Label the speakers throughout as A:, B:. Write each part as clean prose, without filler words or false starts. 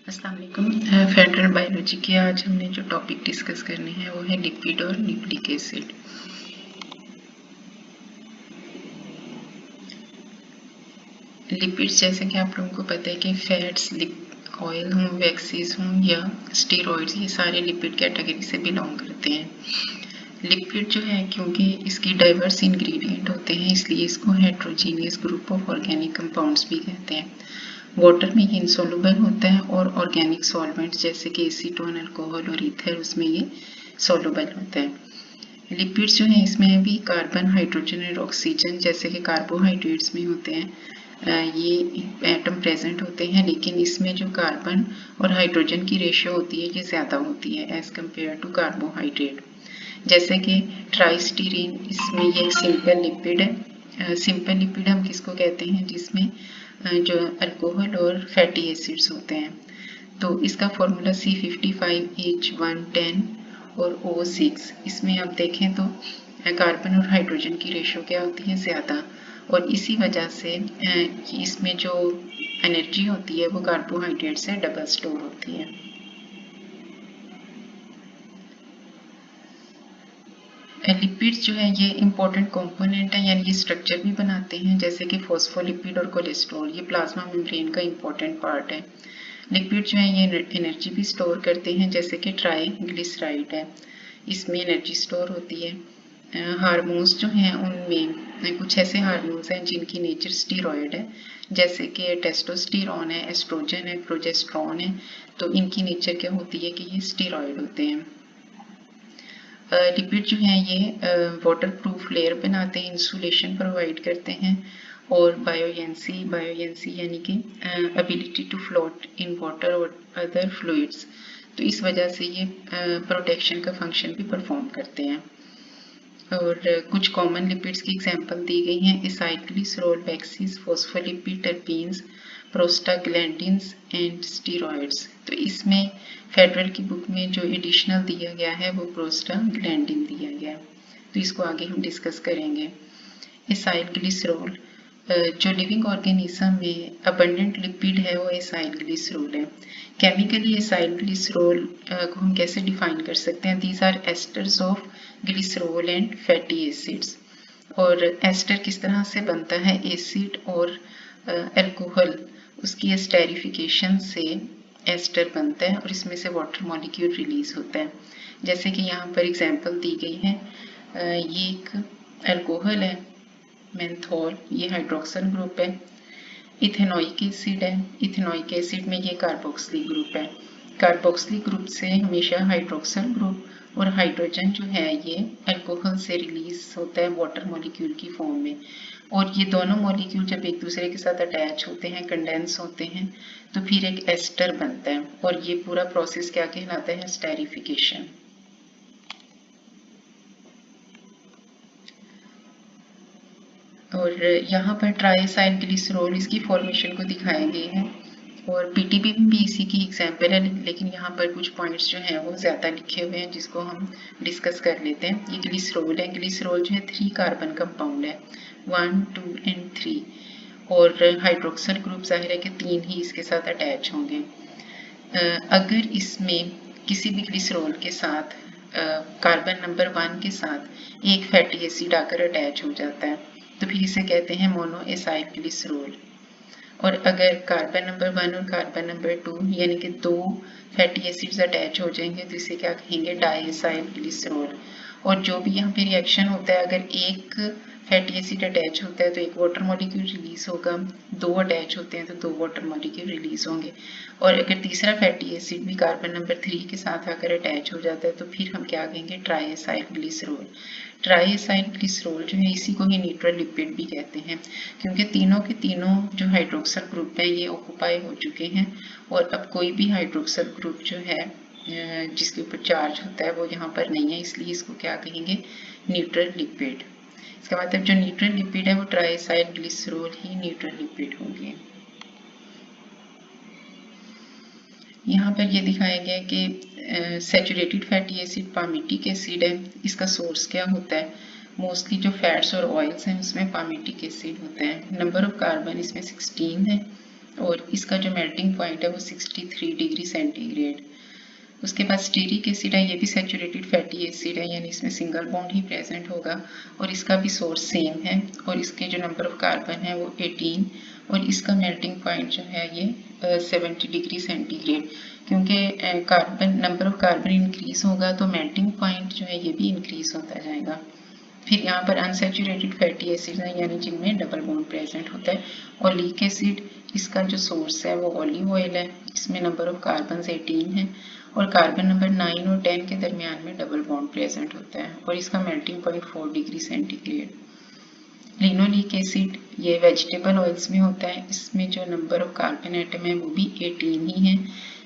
A: अस्सलाम वालेकुम। Federal biology के आज हमने जो टॉपिक डिस्कस करने हैं वो है लिपिड और न्यूक्लिक एसिड। लिपिड्स जैसे कि आप लोगों को पता है कि फैट्स, ऑयल हों, वैक्सीज हों या स्टेरॉइड्स, ये सारे लिपिड कैटेगरी से बिलोंग करते हैं। लिपिड जो है क्योंकि इसकी डाइवर्स इंग्रेडिएंट होते हैं इसलिए इसको heterogeneous group of organic compounds भी कहते हैं। वाटर में ये इंसॉल्युबल होता है और ऑर्गेनिक सॉल्वेंट्स जैसे कि एसीटोन, अल्कोहल और ईथर उसमें ये सॉल्युबल होता है। लिपिड्स जो हैं इसमें भी कार्बन, हाइड्रोजन और ऑक्सीजन जैसे कि कार्बोहाइड्रेट्स में होते हैं, ये एटम प्रेजेंट होते हैं, लेकिन इसमें जो कार्बन और हाइड्रोजन की रेशियो होती है ये ज़्यादा होती है एज कम्पेयर टू कार्बोहाइड्रेट। जैसे कि ट्राइस्टीरीन, इसमें ये एक सिंपल लिपिड है। सिंपल लिपिड हम किसको कहते हैं जिसमें जो अल्कोहल और फैटी एसिड्स होते हैं। तो इसका फॉर्मूला C55H110 और O6। इसमें आप देखें तो कार्बन और हाइड्रोजन की रेशियो क्या होती है, ज़्यादा, और इसी वजह से इसमें जो एनर्जी होती है वो कार्बोहाइड्रेट से डबल स्टोर होती है। लिपिड्स जो है ये इंपॉर्टेंट कंपोनेंट है, यानी ये स्ट्रक्चर भी बनाते हैं जैसे कि फॉस्फोलिपिड और कोलेस्ट्रॉल, ये प्लाज्मा मेम्ब्रेन का इंपॉर्टेंट पार्ट है। लिपिड जो है ये एनर्जी भी स्टोर करते हैं जैसे कि ट्राइग्लिसराइड है, इसमें एनर्जी स्टोर होती है। हार्मोन्स जो हैं उनमें कुछ ऐसे हार्मोन्स हैं जिनकी नेचर स्टीरॉयड है, जैसे कि टेस्टोस्टेरोन है, एस्ट्रोजन है, प्रोजेस्टेरोन है, तो इनकी नेचर क्या होती है कि ये स्टीरॉयड होते हैं। लिपिड जो हैं ये वाटर प्रूफ लेयर बनाते हैं, इंसुलेशन प्रोवाइड करते हैं, और बायोयेंसी यानी कि ability to float in water और अदर फ्लूइड्स, तो इस वजह से ये प्रोटेक्शन का फंक्शन भी परफॉर्म करते हैं। और कुछ कॉमन लिपिड्स की एग्जांपल दी गई हैं, acylglycerol, waxes, phospholipid, terpenes, prostaglandins and steroids. तो इसमें फेडरल की बुक में जो एडिशनल दिया गया है वो प्रोस्टाग्लैंडिन दिया गया है, तो इसको आगे हम डिस्कस करेंगे। एसाइलग्लिसरॉल, जो लिविंग ऑर्गेनिज्म में अबंडेंट लिपिड है वो एसाइलग्लिसरॉल है। केमिकली एसाइलग्लिसरॉल को हम कैसे डिफाइन कर सकते हैं, these are esters of glycerol and fatty acids. और एस्टर किस तरह से बनता है, एसिड और अल्कोहल उसकी एस्टेरिफिकेशन से एस्टर बनता है और इसमें से वाटर मॉलिक्यूल रिलीज होता है। जैसे कि यहाँ पर एग्जांपल दी गई है, ये एक अल्कोहल है मेंथोल, ये हाइड्रोक्सल ग्रुप है। इथेनोइक एसिड है, इथेनोइक एसिड में ये कार्बोक्सिलिक ग्रुप है। कार्बोक्सिलिक ग्रुप से हमेशा हाइड्रोक्सल ग्रुप और हाइड्रोजन जो है ये अल्कोहल से रिलीज होता है वाटर मॉलिक्यूल की फॉर्म में, और ये दोनों मॉलिक्यूल जब एक दूसरे के साथ अटैच होते हैं, कंडेंस होते हैं, तो फिर एक एस्टर बनता है, और ये पूरा प्रोसेस क्या कहलाता है, एस्टेरिफिकेशन। और यहाँ पर ट्राइसाइलग्लिसरॉल इसकी फॉर्मेशन को दिखाया गया है, और पीटीबी में भी इसी की एग्जाम्पल है, लेकिन यहाँ पर कुछ पॉइंट्स जो हैं वो ज़्यादा लिखे हुए हैं जिसको हम डिस्कस कर लेते हैं। ये ग्लिसरॉल है, ग्लिसरॉल जो है 3 कार्बन कंपाउंड है, 1, 2 एंड 3, और हाइड्रोक्सल ग्रुप जाहिर है कि 3 ही इसके साथ अटैच होंगे। अगर इसमें किसी भी ग्लिसरॉल के साथ कार्बन नंबर 1 के साथ एक फैटी एसिड आकर अटैच हो जाता है तो फिर इसे कहते हैं मोनो एसाइल ग्लिसरॉल। और अगर कार्बन नंबर 1 और कार्बन नंबर 2 यानी कि 2 फैटी एसिड्स अटैच हो जाएंगे तो इसे क्या कहेंगे, डाइएसाइल ग्लिसरॉल। और जो भी यहाँ पे रिएक्शन होता है, अगर एक फैटी एसिड अटैच होता है तो एक वाटर मॉलिक्यूल रिलीज होगा, 2 अटैच होते हैं तो 2 वाटर मॉलिक्यूल रिलीज होंगे, और अगर तीसरा फैटी एसिड भी कार्बन नंबर 3 के साथ आकर अटैच हो जाता है तो फिर हम क्या कहेंगे, ट्राइएसाइल ग्लिसरॉल। ट्राइएसाइल ग्लिसरॉल जो है इसी को ही न्यूट्रल लिपिड भी कहते हैं, क्योंकि तीनों के तीनों जो हाइड्रोक्सल ग्रुप है ये ऑक्यूपाई हो चुके हैं, और अब कोई भी हाइड्रोक्सल ग्रुप जो है जिसके ऊपर चार्ज होता है वो यहाँ पर नहीं है, इसलिए इसको क्या कहेंगे, न्यूट्रल लिपिड। इसका मतलब जो न्यूट्रल लिपिड है वो ट्राइएसाइल ग्लिसरॉल ही न्यूट्रल लिपिड होंगे। यहाँ पर ये दिखाया गया है कि saturated fatty acid palmitic acid है, इसका सोर्स क्या होता है, मोस्टली जो फैट्स और ऑयल्स हैं उसमें पामिटिक एसिड होता है। नंबर ऑफ कार्बन इसमें 16 है, और इसका जो मेल्टिंग पॉइंट है वो 63 डिग्री सेंटीग्रेड। उसके बाद स्टीरिक एसिड है, ये भी सैचुरेटेड फैटी एसिड है, यानी इसमें सिंगल बॉन्ड ही प्रेजेंट होगा और इसका भी सोर्स सेम है और इसके जो नंबर ऑफ कार्बन है वो 18 और इसका मेल्टिंग पॉइंट जो है ये 70 डिग्री सेंटीग्रेड। क्योंकि carbon number of carbon increase होगा तो मेल्टिंग पॉइंट जो है ये भी इंक्रीज होता जाएगा। फिर यहाँ पर अनसैचुरेटेड फैटी एसिड है, यानी जिनमें डबल बॉन्ड प्रेजेंट होता है। ओलिक एसिड, इसका जो सोर्स है वो ऑलिव ऑयल है, इसमें नंबर ऑफ कार्बन 18 है और कार्बन नंबर 9 और 10 के दरमियान में डबल बॉन्ड प्रेजेंट होता है और इसका melting point 4 degree centigrade. Linoleic acid, ये वेजिटेबल ऑयल्स में होता है, इसमें जो नंबर ऑफ कार्बन एटम है वो भी 18 ही है,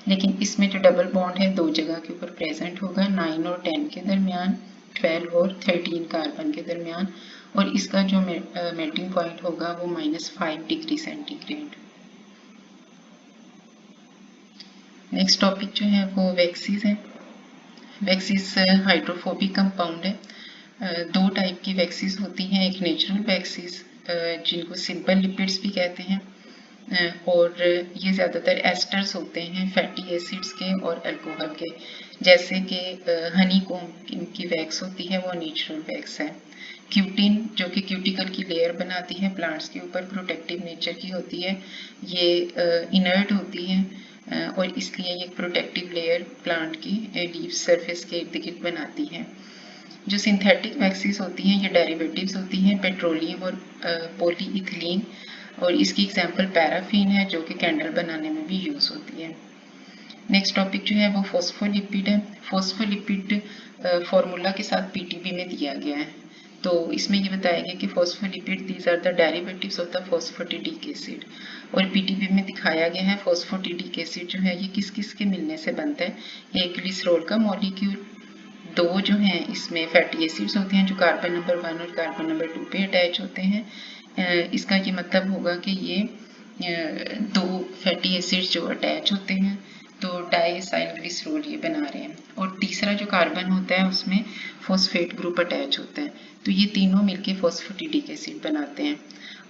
A: लेकिन इसमें जो डबल बॉन्ड है दो जगह के ऊपर प्रेजेंट होगा, 9 और 10 के दरमियान, 12 और 13 कार्बन के दरमियान और इसका जो मेल्टिंग पॉइंट होगा वो -5 डिग्री सेंटीग्रेड। नेक्स्ट टॉपिक जो है वो वैक्सीज है। वैक्सीज हाइड्रोफोबिक कंपाउंड है। दो टाइप की वैक्सीज होती हैं, एक नेचुरल वैक्सीज जिनको सिंपल लिपिड्स भी कहते हैं और ये ज़्यादातर एस्टर्स होते हैं फैटी एसिड्स के और अल्कोहल के, जैसे कि हनी कोम की वैक्स होती है वो नेचुरल वैक्स है। क्यूटिन जो कि क्यूटिकल की लेयर बनाती है प्लांट्स के ऊपर, प्रोटेक्टिव नेचर की होती है, ये इनर्ट होती है और इसलिए ये प्रोटेक्टिव लेयर प्लांट की लीफ सरफेस के इर्द गिर्द बनाती है। जो सिंथेटिक वैक्सीज होती हैं ये डेरिवेटिव्स होती हैं पेट्रोलियम और पॉलीइथिलीन और इसकी एग्जांपल पैराफिन है जो कि कैंडल बनाने में भी यूज़ होती है। नेक्स्ट टॉपिक जो है वो फॉस्फोलिपिड है। फॉस्फोलिपिड फॉर्मूला के साथ पीटीबी में दिया गया है, तो इसमें ये बताया गया कि phospholipid these are the derivatives of the phosphatidic acid और पीटीबी में दिखाया गया है फॉस्फेटिडिक एसिड जो है ये किस किस के मिलने से बनता है। एक ग्लिसरॉल का मॉलिक्यूल, दो जो हैं इसमें फैटी एसिड्स होते हैं जो कार्बन नंबर 1 और कार्बन नंबर 2 पे अटैच होते हैं। इसका ये मतलब होगा कि ये दो फैटी एसिड्स जो अटैच होते हैं तो डाइएसाइल ग्लिसरॉल ये बना रहे हैं और तीसरा जो कार्बन होता है उसमें फॉस्फेट ग्रुप अटैच होता है, तो ये तीनों मिलके फॉस्फेटिडिक एसिड बनाते हैं।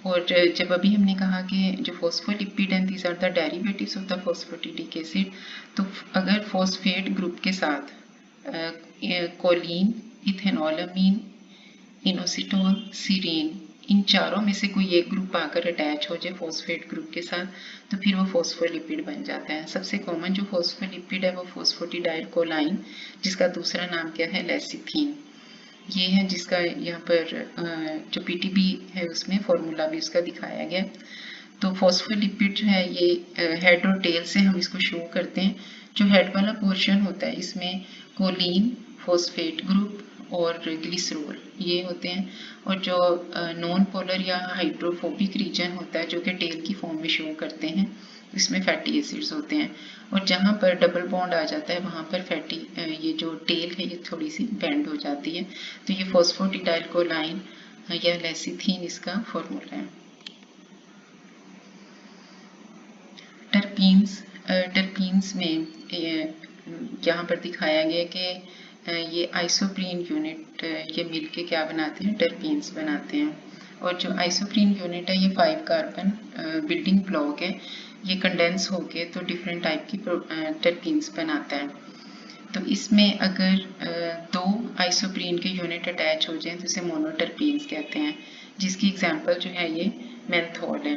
A: और जब अभी हमने कहा कि जो फॉस्फोलिपिड हैं these are the derivatives of the phosphatidic acid, तो अगर फॉस्फेट ग्रुप के साथ कोलिन, इथेनॉलमीन, इनोसिटोल, सीरीन, इन चारों में से कोई एक ग्रुप आकर अटैच हो जाए फॉस्फेट ग्रुप के साथ तो फिर वो फॉस्फोलिपिड बन जाता है। सबसे कॉमन जो फॉस्फोलिपिड है वो फॉस्फेटिडाइल कोलाइन, जिसका दूसरा नाम क्या है लेसिथीन, ये है जिसका यहाँ पर जो पीटीबी है उसमें फॉर्मूला भी उसका दिखाया गया। तो फॉस्फोलिपिड जो है ये हेड और टेल से हम इसको शो करते हैं। जो हेड वाला पोर्शन होता है इसमें कोलिन, फॉस्फेट ग्रुप और ग्लिसरॉल ये होते हैं और जो नॉन पोलर या हाइड्रोफोबिक रीजन होता है जो कि टेल की फॉर्म में शो करते हैं इसमें फैटी एसिड्स होते हैं और जहाँ पर डबल बॉन्ड आ जाता है वहाँ पर फैटी ये जो टेल है ये थोड़ी सी बेंड हो जाती है, तो ये फॉस्फेटिडाइल कोलाइन या लेसिथीन इसका फॉर्मूला है। टर्पीन्स में यहाँ पर दिखाया गया कि ये आइसोप्रीन यूनिट ये मिलके क्या बनाते हैं टर्पीन्स बनाते हैं और जो आइसोप्रीन यूनिट है ये 5 कार्बन बिल्डिंग ब्लॉक है, ये कंडेंस होके तो डिफरेंट टाइप की टर्पीन्स बनाता है। तो इसमें अगर दो आइसोप्रीन के यूनिट अटैच हो जाएं तो इसे मोनोटर्पीन्स कहते हैं, जिसकी एग्जांपल जो है ये मेंथोल है।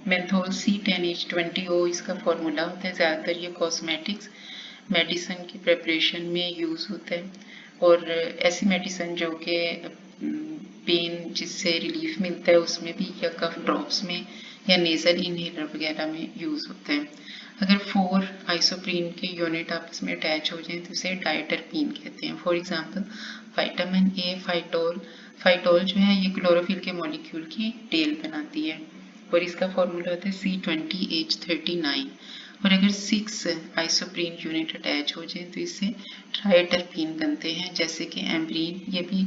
A: मेंथोल C10H20O इसका फॉर्मूला होता है, ज़्यादातर ये कॉस्मेटिक्स मेडिसिन की प्रिपरेशन में यूज़ होता है और ऐसी मेडिसिन जो कि पेन जिससे रिलीफ मिलता है उसमें भी या कफ ड्रॉप्स में या नेजल इनहेलर वगैरह में यूज़ होता है। अगर 4 आइसोप्रीन के यूनिट आपस में अटैच हो जाएं तो उसे डायटरपीन कहते हैं। For example vitamin A phytol, phytol जो है ये क्लोरोफिल के मॉलिक्यूल की टेल बनाती है और इसका फॉर्मूला होता है C20H39 और अगर 6 आइसोप्रीन यूनिट अटैच हो जाए तो इससे ट्राइटरपीन बनते हैं, जैसे कि एम्ब्रीन, ये भी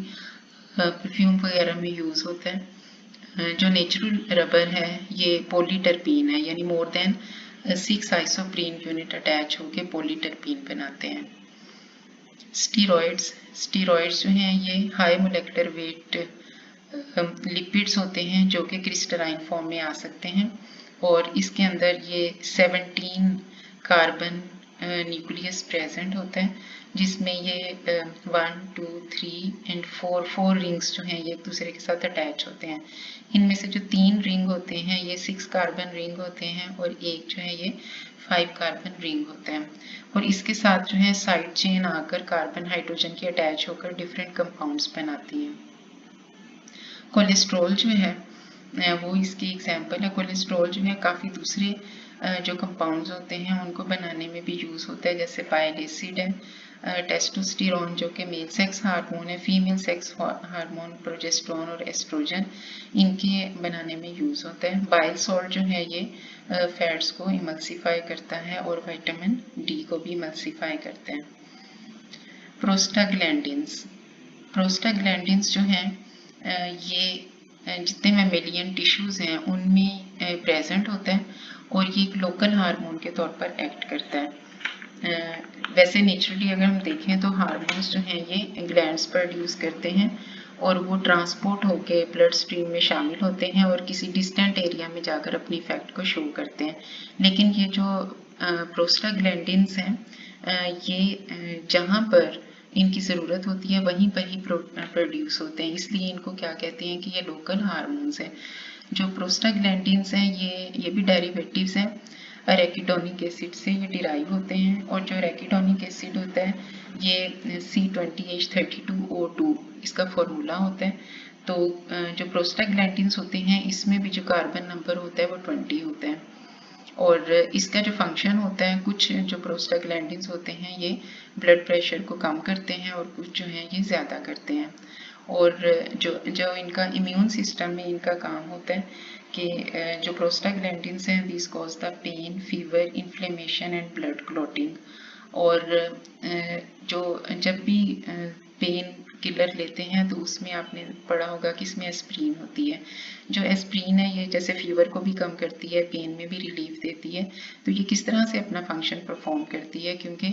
A: परफ्यूम वगैरह में यूज़ होता है। जो नेचुरल रबर है ये पॉलीटरपीन है, यानी more than 6 isoprene unit attach होकर पॉलीटरपीन बनाते हैं। स्टीरॉइड्स जो हैं ये हाई मोलेकुलर वेट लिपिड्स होते हैं जो कि क्रिस्टलाइन फॉर्म में आ सकते हैं और इसके अंदर ये 17 कार्बन न्यूक्लियस प्रेजेंट होता है, जिसमें ये 1 2 3 एंड 4 रिंग्स जो हैं ये एक दूसरे के साथ अटैच होते हैं। इनमें से जो 3 रिंग होते हैं ये 6 कार्बन रिंग होते हैं और एक जो है ये 5 कार्बन रिंग होता है। और इसके साथ जो है साइड चेन आकर कार्बन हाइड्रोजन की अटैच होकर डिफरेंट कंपाउंड्स बनाती हैं। कोलेस्ट्रॉल जो है वो इसकी एग्जांपल है। कोलेस्ट्रॉल जो है काफ़ी दूसरे जो कंपाउंड्स होते हैं उनको बनाने में भी यूज़ होता है, जैसे बाइल एसिड है, टेस्टोस्टेरोन जो कि मेल सेक्स हार्मोन है, फीमेल सेक्स हार्मोन प्रोजेस्टेरोन और एस्ट्रोजन इनके बनाने में यूज़ होता है। बाइल सॉल्ट जो है ये फैट्स को इमल्सिफाई करता है और विटामिन डी को भी इमल्सिफाई करते हैं। प्रोस्टाग्लैंडिन्स जो हैं ये जितने मैमेलियन टिश्यूज़ हैं उनमें प्रेजेंट होता है और ये एक लोकल हार्मोन के तौर पर एक्ट करता है। वैसे नेचुरली अगर हम देखें तो हार्मोन्स जो हैं ये ग्लैंड्स प्रोड्यूस करते हैं और वो ट्रांसपोर्ट होके ब्लड स्ट्रीम में शामिल होते हैं और किसी डिस्टेंट एरिया में जाकर अपनी इफेक्ट को शो करते हैं। लेकिन ये जो प्रोस्टाग्लैंडिन्स हैं ये जहाँ पर इनकी ज़रूरत होती है वहीं पर ही प्रोड्यूस होते हैं, इसलिए इनको क्या कहते हैं कि ये लोकल हार्मोन्स हैं। जो प्रोस्टाग्लैंडिन्स हैं ये भी डेरिवेटिव्स हैं एराकिडोनिक एसिड से ये डिराइव होते हैं और जो एराकिडोनिक एसिड होता है ये C20H32O2 इसका फॉर्मूला होता है। तो जो प्रोस्टाग्लैंडिन्स होते हैं इसमें भी जो कार्बन नंबर होता है वो 20 होता है और इसका जो फंक्शन होता है, कुछ जो प्रोस्टाग्लैंडिन्स होते हैं ये ब्लड प्रेशर को कम करते हैं और कुछ जो हैं ये ज़्यादा करते हैं। और जो इनका इम्यून सिस्टम में इनका काम होता है कि जो प्रोस्टाग्लैंडिन्स हैं this cause the pain, fever, inflammation and blood clotting. और जो जब भी पेन किलर लेते हैं तो उसमें आपने पढ़ा होगा कि इसमें एस्प्रीन होती है। जो एस्प्रीन है ये जैसे फीवर को भी कम करती है, पेन में भी रिलीफ देती है। तो ये किस तरह से अपना फंक्शन परफॉर्म करती है, क्योंकि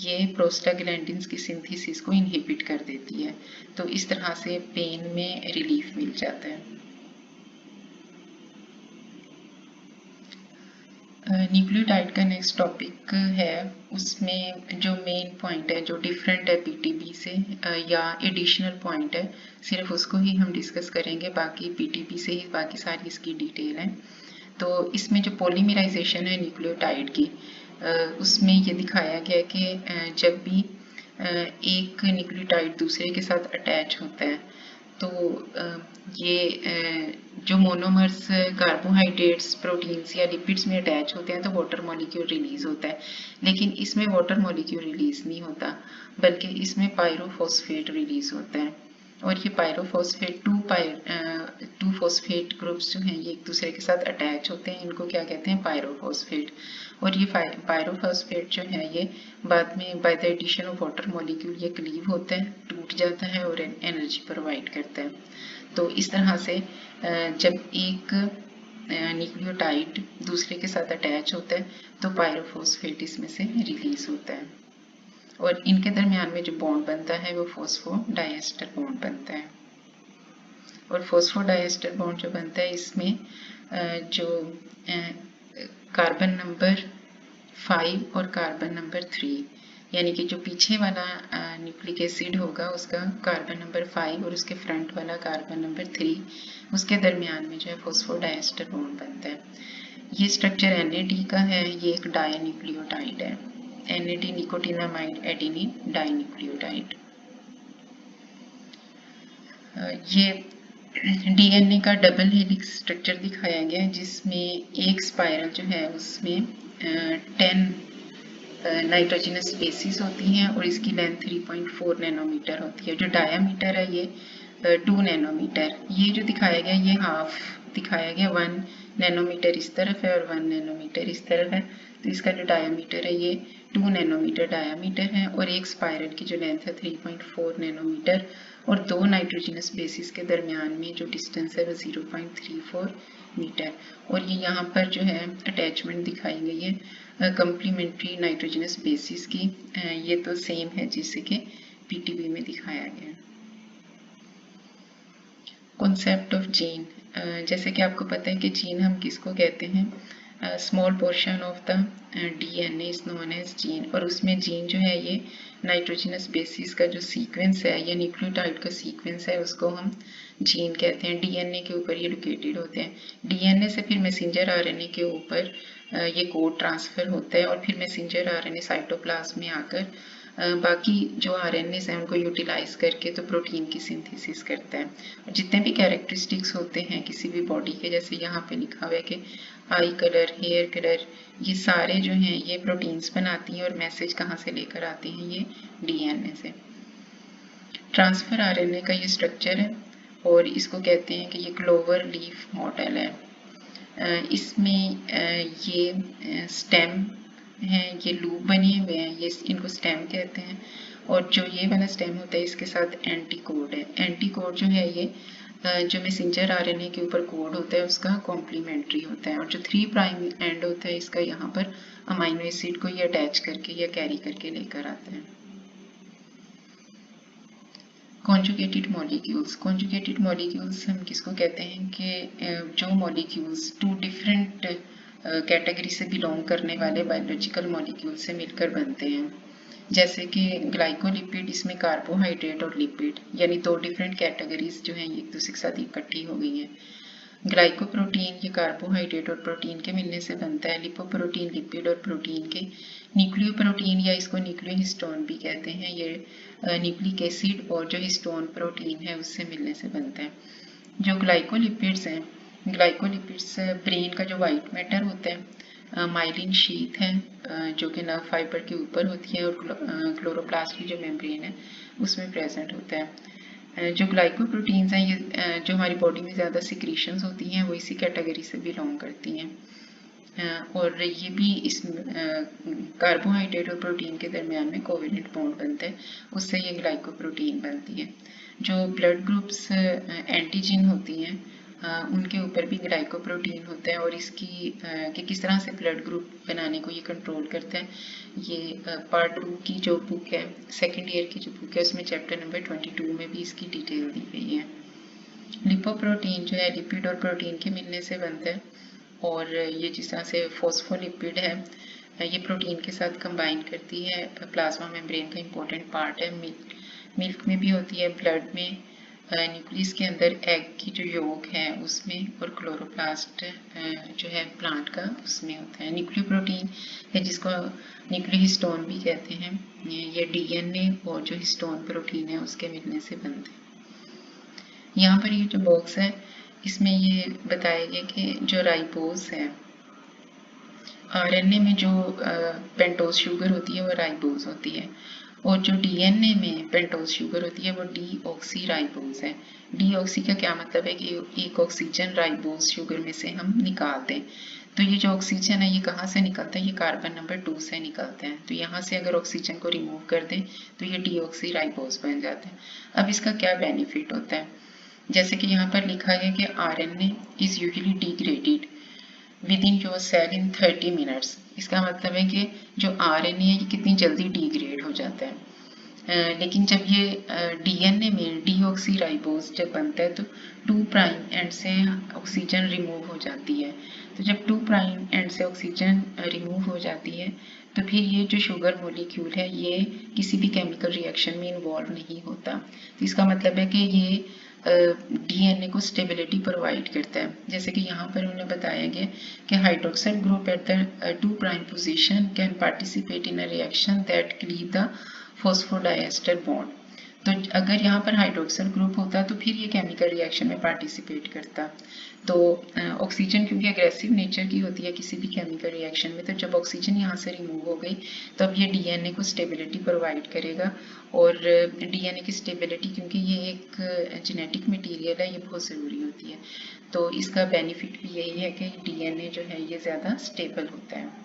A: ये प्रोस्टाग्लैंडिन्स की सिंथेसिस को इनहिबिट कर देती है, तो इस तरह से पेन में रिलीफ मिल जाता है। न्यूक्लियोटाइड का नेक्स्ट टॉपिक है, उसमें जो मेन पॉइंट है जो डिफरेंट है पीटीबी से या एडिशनल पॉइंट है सिर्फ उसको ही हम डिस्कस करेंगे, बाकी पीटीबी से ही बाकी सारी इसकी डिटेल है। तो इसमें जो पॉलीमराइजेशन है न्यूक्लियोटाइड की उसमें ये दिखाया गया कि जब भी एक न्यूक्लियोटाइड दूसरे के साथ अटैच होता है तो ये जो मोनोमर्स कार्बोहाइड्रेट्स, प्रोटीन्स या लिपिड्स में अटैच होते हैं तो वाटर मॉलिक्यूल रिलीज होता है, लेकिन इसमें वाटर मॉलिक्यूल रिलीज नहीं होता बल्कि इसमें पायरोफॉस्फेट रिलीज होता है। और ये पायरोफॉस्फेट टू फॉस्फेट ग्रुप्स जो हैं ये एक दूसरे के साथ अटैच होते हैं, इनको क्या कहते हैं पायरोफॉस्फेट। और ये पायरोफॉस्फेट जो है ये बाद में by the addition of water molecule ये क्लीव होता है, टूट जाता है और एनर्जी प्रोवाइड करता है। तो इस तरह से जब एक न्यूक्लियोटाइड दूसरे के साथ अटैच होता है तो पायरोफॉस्फेट इसमें से रिलीज होता है और इनके दरमियान में जो बॉन्ड बनता है वो फॉस्फोडाइएस्टर बॉन्ड बनता है। और फॉस्फोडाइएस्टर बॉन्ड जो बनता है इसमें जो कार्बन नंबर 5 और कार्बन नंबर 3 यानी कि जो पीछे वाला न्यूक्लिक एसिड होगा उसका कार्बन नंबर 5 और उसके फ्रंट वाला कार्बन नंबर 3 उसके दरमियान में जो है फॉस्फोडाइएस्टर बॉन्ड बनता है। ये स्ट्रक्चर NAD का है, ये एक डाइन्यूक्लियोटाइड है, NAD निकोटिनामाइड एडेनिन डाइन्यूक्लियोटाइड। ये DNA का डबल हेलिक्स स्ट्रक्चर दिखाया गया है जिसमें एक स्पाइरल जो है उसमें 10 नाइट्रोजनस बेसिस होती हैं और इसकी लेंथ 3.4 नैनोमीटर होती है। जो डायामीटर है ये 2 नैनोमीटर, ये जो दिखाया गया ये हाफ दिखाया गया, 1 नैनोमीटर इस तरफ है और 1 नैनोमीटर इस तरफ है, तो इसका जो डायामीटर है ये 2 नैनोमीटर डायामीटर है और एक स्पाइरल की जो लेंथ है 3.4 नैनोमीटर और दो नाइट्रोजनस बेसिस के दरमियान में जो डिस्टेंस है वो 0.34 मीटर। और ये यहाँ पर जो है अटैचमेंट दिखाई गई है कम्प्लीमेंट्री नाइट्रोजनस बेसिस की, ये तो सेम है जिससे कि पीटीबी में दिखाया गया। कॉन्सेप्ट ऑफ जीन, जैसे कि आपको पता है कि जीन हम किसको कहते हैं, small portion of the DNA is known as gene, और उसमें जीन जो है ये नाइट्रोजनस बेसिस का जो सीक्वेंस है या न्यूक्लियोटाइड का सीक्वेंस है उसको हम जीन कहते हैं। डीएनए के ऊपर ये लोकेटेड होते हैं। डीएनए से फिर मैसेंजर आरएनए के ऊपर ये कोड ट्रांसफर होता है और फिर मैसेंजर आरएनए साइटोप्लाज्म में आकर बाकी जो आरएनएस हैं उनको यूटिलाइज करके तो प्रोटीन की सिंथेसिस करता है। और जितने भी कैरेक्टरिस्टिक्स होते हैं किसी भी बॉडी के, जैसे यहाँ पे लिखा हुआ है कि आई कलर, हेयर कलर, ये सारे जो हैं ये प्रोटीन्स बनाती हैं और मैसेज कहाँ से लेकर आती हैं, ये डीएनए से। ट्रांसफर आरएनए का ये स्ट्रक्चर है और इसको कहते हैं कि ये क्लोवर लीफ मॉडल है। इसमें ये स्टेम हैं, ये लूप बने हुए हैं, ये इनको स्टेम कहते हैं। और जो ये वाला स्टेम होता है इसके साथ एंटी कोड है। एंटी कोड जो है ये जो मैसेंजर आरएनए के ऊपर कोड होता है उसका कॉम्प्लीमेंट्री होता है, और जो 3 प्राइम एंड होता है इसका यहाँ पर अमाइनो एसिड को ये अटैच करके या कैरी करके लेकर आता है। Conjugated molecules. कॉन्जुगेटेड मॉलिक्यूल्स हम किसको कहते हैं कि जो मॉलिक्यूल्स 2 डिफरेंट कैटेगरी से बिलोंग करने वाले बायोलॉजिकल मॉलिक्यूल से मिलकर बनते हैं। जैसे कि ग्लाइकोलिपिड, इसमें कार्बोहाइड्रेट और लिपिड यानी 2 डिफरेंट कैटेगरीज जो हैं एक दूसरे के साथ इकट्ठी हो गई हैं। ग्लाइकोप्रोटीन ये कार्बोहाइड्रेट और प्रोटीन के मिलने से बनता है। लिपोप्रोटीन लिपिड और प्रोटीन के। न्यूक्लियोप्रोटीन या इसको न्यूक्लियोहिस्टोन भी कहते हैं, ये न्यूक्लिक एसिड और जो हिस्टोन प्रोटीन है उससे मिलने से बनता है। जो ग्लाइकोलिपिड्स हैं, ग्लाइकोलिपिड्स ब्रेन का जो वाइट मैटर होता है, माइलिन शीथ है जो कि नर्व फाइबर के ऊपर होती है, और क्लोरोप्लास्ट की जो मेम्ब्रेन है उसमें प्रेजेंट होता है। जो ग्लाइकोप्रोटीन्स हैं ये जो हमारी बॉडी में ज़्यादा सिक्रीशंस होती हैं वो इसी कैटेगरी से बिलोंग करती हैं। और ये भी इस कार्बोहाइड्रेट और प्रोटीन के दरमियान में कोवेलेंट बॉन्ड बनता है, उससे ये ग्लाइकोप्रोटीन बनती है। जो ब्लड ग्रुप्स एंटीजन होती हैं उनके ऊपर भी ग्लाइकोप्रोटीन होता है, और इसकी कि किस तरह से ब्लड ग्रुप बनाने को ये कंट्रोल करता है, ये पार्ट 2 की जो बुक है, सेकेंड ईयर की जो बुक है उसमें चैप्टर नंबर 22 में भी इसकी डिटेल दी गई है। लिपोप्रोटीन जो है लिपिड और प्रोटीन के मिलने से बनता है, और ये जिस तरह से फॉस्फोलिपिड है ये प्रोटीन के साथ कंबाइन करती है। प्लाज्मा मेम्ब्रेन का इम्पोर्टेंट पार्ट है। मिल्क में भी होती है, ब्लड में, न्यूक्लियस के अंदर एग की जो योग है उसमें, और क्लोरोप्लास्ट जो है प्लांट का उसमें होता है। न्यूक्लियोप्रोटीन है जिसको न्यूक्लियोहिस्टोन भी कहते हैं, ये डीएनए और जो हिस्टोन प्रोटीन है उसके मिलने से बनते हैं। यहाँ पर ये जो बॉक्स है इसमें ये बताया गया कि जो राइबोस है, आरएनए में जो पेंटोज शुगर होती है वो राइबोस होती है, और जो डीएनए में पेंटोज शुगर होती है वो डीऑक्सी राइबोस है। डीऑक्सी का क्या मतलब है कि एक ऑक्सीजन राइबोस शुगर में से हम निकाल दें। तो ये जो ऑक्सीजन है ये कहाँ से निकलता है, ये कार्बन नंबर 2 से निकलते हैं। तो यहाँ से अगर ऑक्सीजन को रिमूव कर दें तो ये डीऑक्सी राइबोस बन जाते हैं। अब इसका क्या बेनिफिट होता है, जैसे कि यहाँ पर लिखा है कि RNA is usually degraded within your cell in 30 minutes. इसका मतलब है कि जो आरएनए है ये कितनी जल्दी डिग्रेड हो जाता है। लेकिन जब ये डीएनए में डीऑक्सी राइबोस जब बनता है तो 2 प्राइम एंड से ऑक्सीजन रिमूव हो जाती है। तो जब 2 प्राइम एंड से ऑक्सीजन रिमूव हो जाती है तो फिर ये जो शुगर मॉलिक्यूल है ये किसी भी केमिकल रिएक्शन में इन्वॉल्व नहीं होता। तो इसका मतलब है कि ये डीएनए को स्टेबिलिटी प्रोवाइड करता है। जैसे कि यहाँ पर उन्हें बताया गया कि hydroxyl group at the 2 prime position can participate in a reaction that cleave the phosphodiester bond. तो अगर यहाँ पर हाइड्रोक्सिल ग्रुप होता तो फिर ये केमिकल रिएक्शन में पार्टिसिपेट करता। तो ऑक्सीजन क्योंकि अग्रेसिव नेचर की होती है किसी भी केमिकल रिएक्शन में, तो जब ऑक्सीजन यहाँ से रिमूव हो गई तब ये डीएनए को स्टेबिलिटी प्रोवाइड करेगा। और डीएनए की स्टेबिलिटी क्योंकि ये एक जेनेटिक मटेरियल है ये बहुत ज़रूरी होती है, तो इसका बेनिफिट भी यही है कि डीएनए जो है ये ज़्यादा स्टेबल होता है।